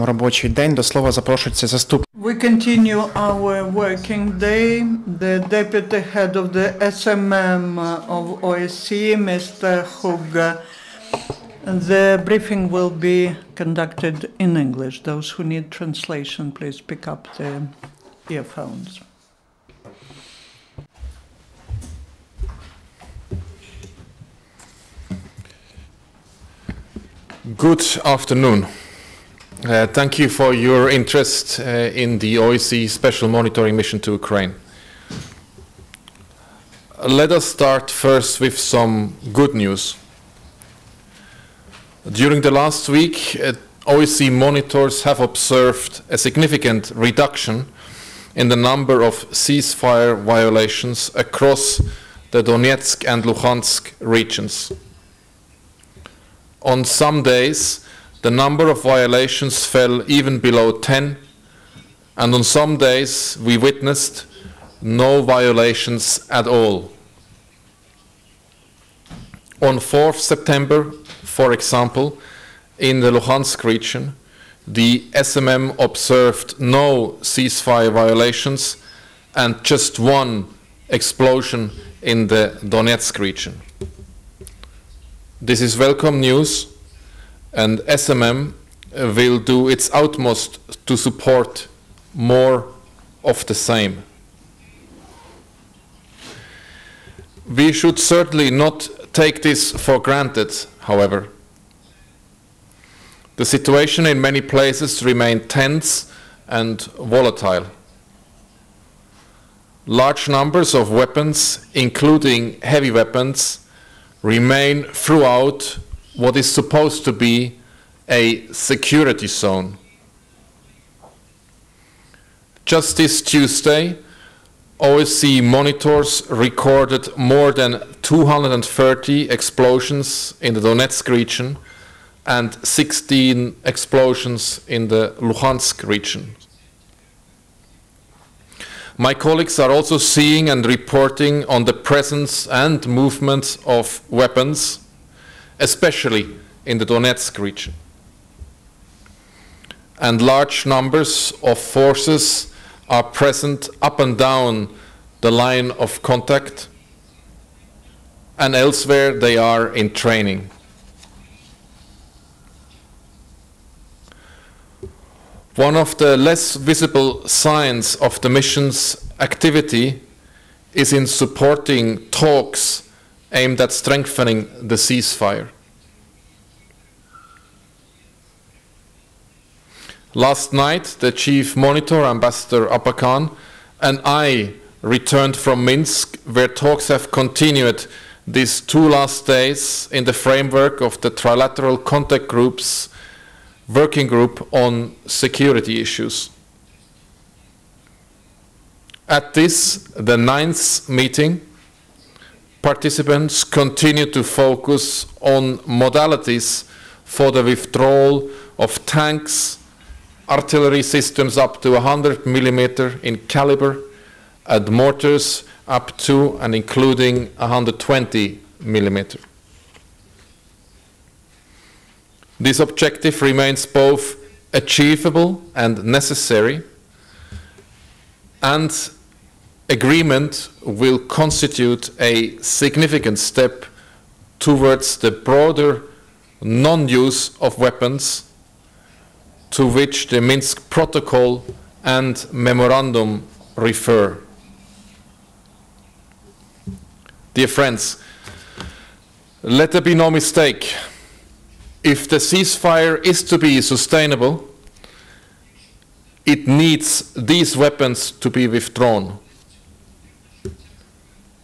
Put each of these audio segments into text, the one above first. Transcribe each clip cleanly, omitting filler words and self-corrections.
Продовжуємо робочий день. До слова запрошується заступник. We continue our working day. The Deputy Head of the SMM of OSCE, Mr. Hug. The briefing will be conducted in English. Those who need translation, please pick up the earphones. Good afternoon. Thank you for your interest in the OSCE Special Monitoring Mission to Ukraine. Let us start first with some good news. During the last week, OSCE monitors have observed a significant reduction in the number of ceasefire violations across the Donetsk and Luhansk regions. On some days, the number of violations fell even below 10, and on some days we witnessed no violations at all. On 4th September, for example, in the Luhansk region, the SMM observed no ceasefire violations and just one explosion in the Donetsk region. This is welcome news, and SMM will do its utmost to support more of the same. We should certainly not take this for granted, however. The situation in many places remains tense and volatile. Large numbers of weapons, including heavy weapons, remain throughout what is supposed to be a security zone. Just this Tuesday, OSCE monitors recorded more than 230 explosions in the Donetsk region and 16 explosions in the Luhansk region. My colleagues are also seeing and reporting on the presence and movement of weapons, especially in the Donetsk region. And large numbers of forces are present up and down the line of contact, and elsewhere they are in training. One of the less visible signs of the mission's activity is in supporting talks aimed at strengthening the ceasefire. Last night, the Chief Monitor, Ambassador Apakan, and I returned from Minsk, where talks have continued these 2 last days in the framework of the Trilateral Contact Group's working group on security issues. At this, the 9th meeting, participants continue to focus on modalities for the withdrawal of tanks, artillery systems up to 100 millimeter in caliber, and mortars up to and including 120 millimeter. This objective remains both achievable and necessary, and agreement will constitute a significant step towards the broader non-use of weapons to which the Minsk Protocol and Memorandum refer. Dear friends, let there be no mistake. If the ceasefire is to be sustainable, it needs these weapons to be withdrawn.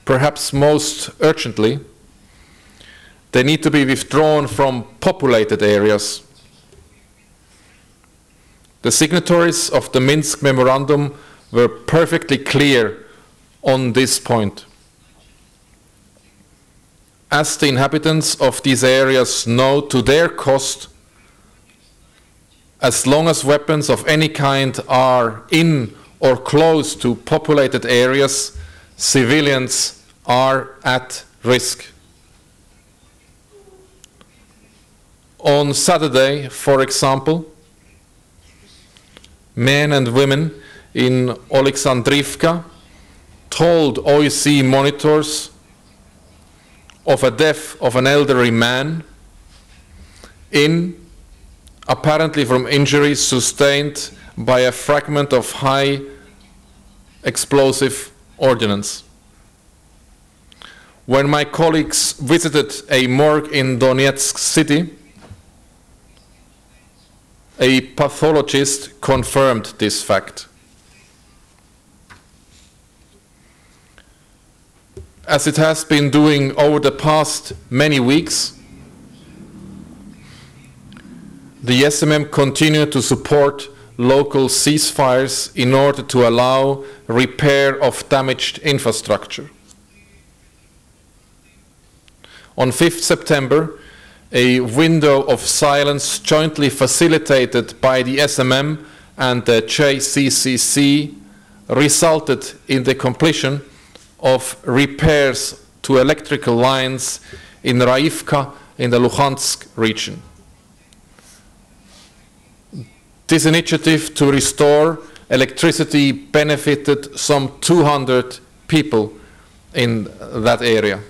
Perhaps most urgently, they need to be withdrawn from populated areas. The signatories of the Minsk Memorandum were perfectly clear on this point. As the inhabitants of these areas know to their cost, as long as weapons of any kind are in or close to populated areas, civilians are at risk. On Saturday, for example, men and women in Alexandrivka told OSCE monitors of a death of an elderly man apparently from injuries sustained by a fragment of high explosive ordnance. When my colleagues visited a morgue in Donetsk city, a pathologist confirmed this fact. As it has been doing over the past many weeks, the SMM continued to support local ceasefires in order to allow repair of damaged infrastructure. On 5th September, a window of silence jointly facilitated by the SMM and the JCCC resulted in the completion of repairs to electrical lines in Raivka in the Luhansk region. This initiative to restore electricity benefited some 200 people in that area.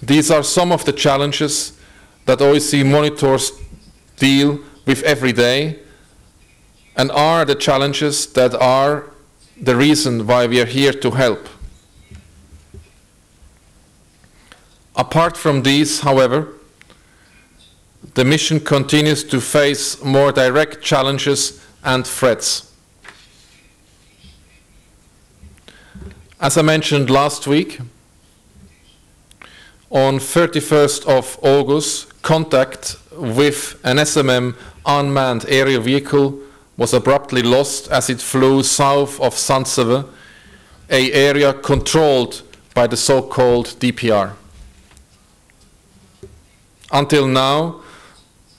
These are some of the challenges that OSCE monitors deal with every day, and are the challenges that are the reason why we are here to help. Apart from these, however, the mission continues to face more direct challenges and threats. As I mentioned last week, on 31st of August, contact with an SMM unmanned aerial vehicle was abruptly lost as it flew south of Santseve, an area controlled by the so-called DPR. Until now,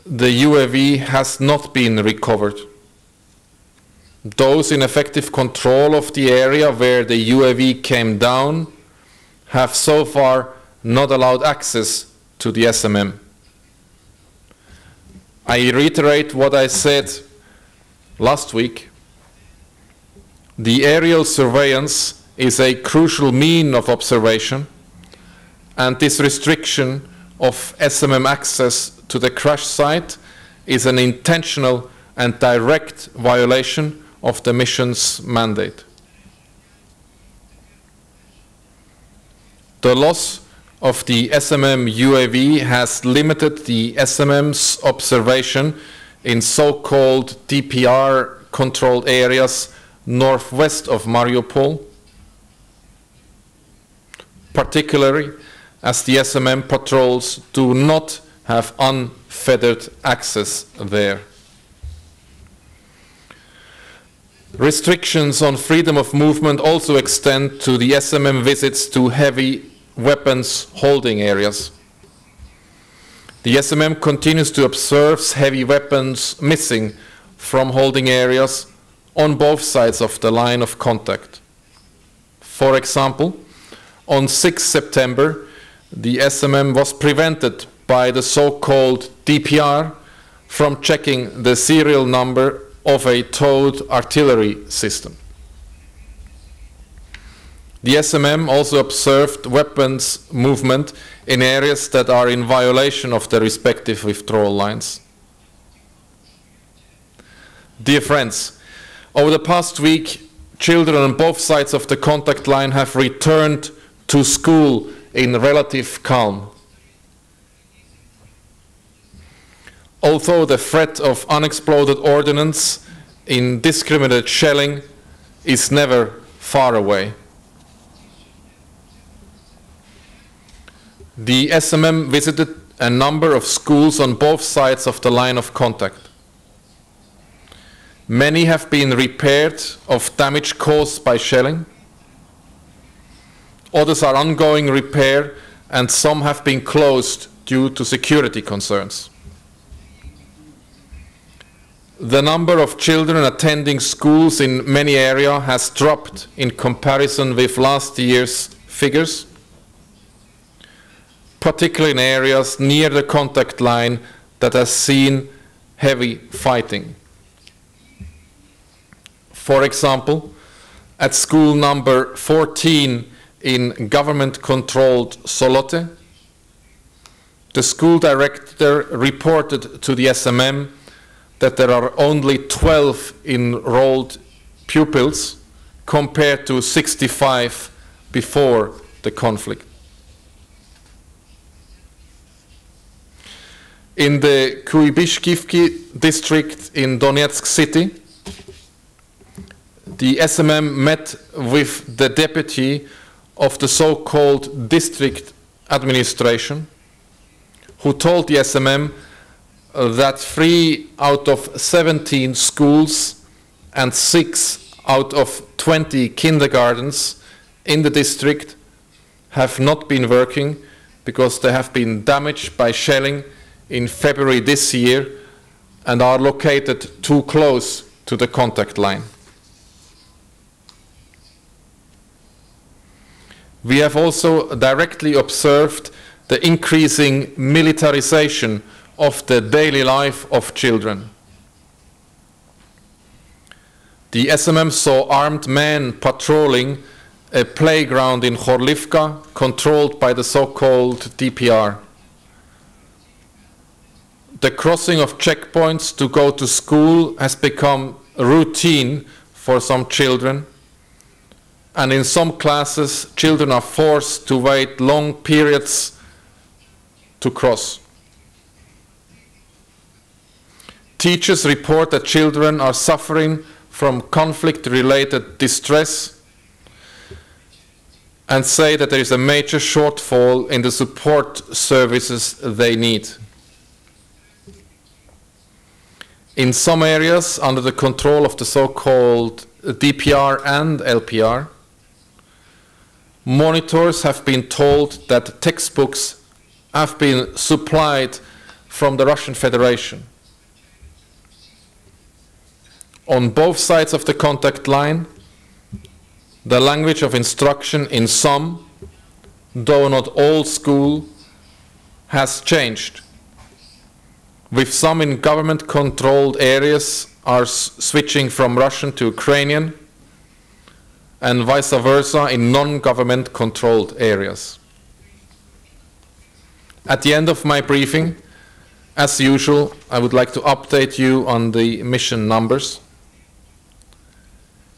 the UAV has not been recovered. Those in effective control of the area where the UAV came down have so far not allowed access to the SMM. I reiterate what I said last week. The aerial surveillance is a crucial mean of observation, and this restriction of SMM access to the crash site is an intentional and direct violation of the mission's mandate. The loss of the SMM UAV has limited the SMM's observation in so-called DPR-controlled areas northwest of Mariupol, particularly as the SMM patrols do not have unfettered access there. Restrictions on freedom of movement also extend to the SMM visits to heavy weapons holding areas. The SMM continues to observe heavy weapons missing from holding areas on both sides of the line of contact. For example, on 6 September, the SMM was prevented by the so-called DPR from checking the serial number of a towed artillery system. The SMM also observed weapons movement in areas that are in violation of the respective withdrawal lines. Dear friends, over the past week, children on both sides of the contact line have returned to school in relative calm. Although the threat of unexploded ordnance, indiscriminate shelling is never far away. The SMM visited a number of schools on both sides of the line of contact. Many have been repaired of damage caused by shelling. Others are ongoing repair, and some have been closed due to security concerns. The number of children attending schools in many areas has dropped in comparison with last year's figures. particularly in areas near the contact line that has seen heavy fighting. For example, at school number 14 in government-controlled Solote, the school director reported to the SMM that there are only 12 enrolled pupils compared to 65 before the conflict. In the Kuybishkivki district in Donetsk city, the SMM met with the deputy of the so-called district administration, who told the SMM that 3 out of 17 schools and 6 out of 20 kindergartens in the district have not been working because they have been damaged by shelling in February this year and are located too close to the contact line. We have also directly observed the increasing militarization of the daily life of children. The SMM saw armed men patrolling a playground in Horlivka controlled by the so-called DPR. The crossing of checkpoints to go to school has become routine for some children, and in some classes children are forced to wait long periods to cross. Teachers report that children are suffering from conflict-related distress and say that there is a major shortfall in the support services they need. In some areas under the control of the so-called DPR and LPR, monitors have been told that textbooks have been supplied from the Russian Federation. On both sides of the contact line, the language of instruction in some, though not all schools, has changed, with some in government-controlled areas are switching from Russian to Ukrainian, and vice versa in non-government controlled areas. At the end of my briefing, as usual, I would like to update you on the mission numbers.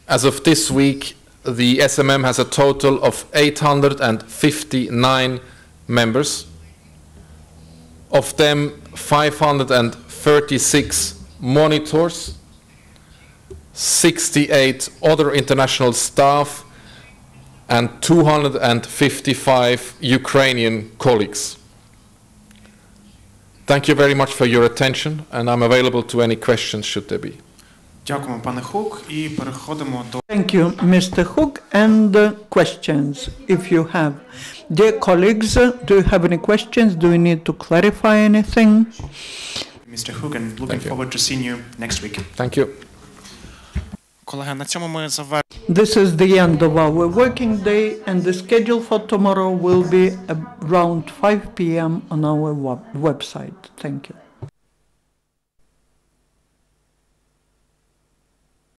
As of this week, the SMM has a total of 859 members. Of them, 536 monitors, 68 other international staff, and 255 Ukrainian colleagues. Thank you very much for your attention, and I'm available to any questions should there be. Дякуємо, пане Хук, і переходимо до... Thank you, Mr. Hook. And questions, if you have. Dear colleagues, do you have any questions? Do you need to clarify anything? Mr. Hook, and looking forward to seeing you next week. Thank you. Колеги, на цьому ми завершуємо. This is the end of our working day, and the schedule for tomorrow will be around 5 p.m. on our website. Thank you.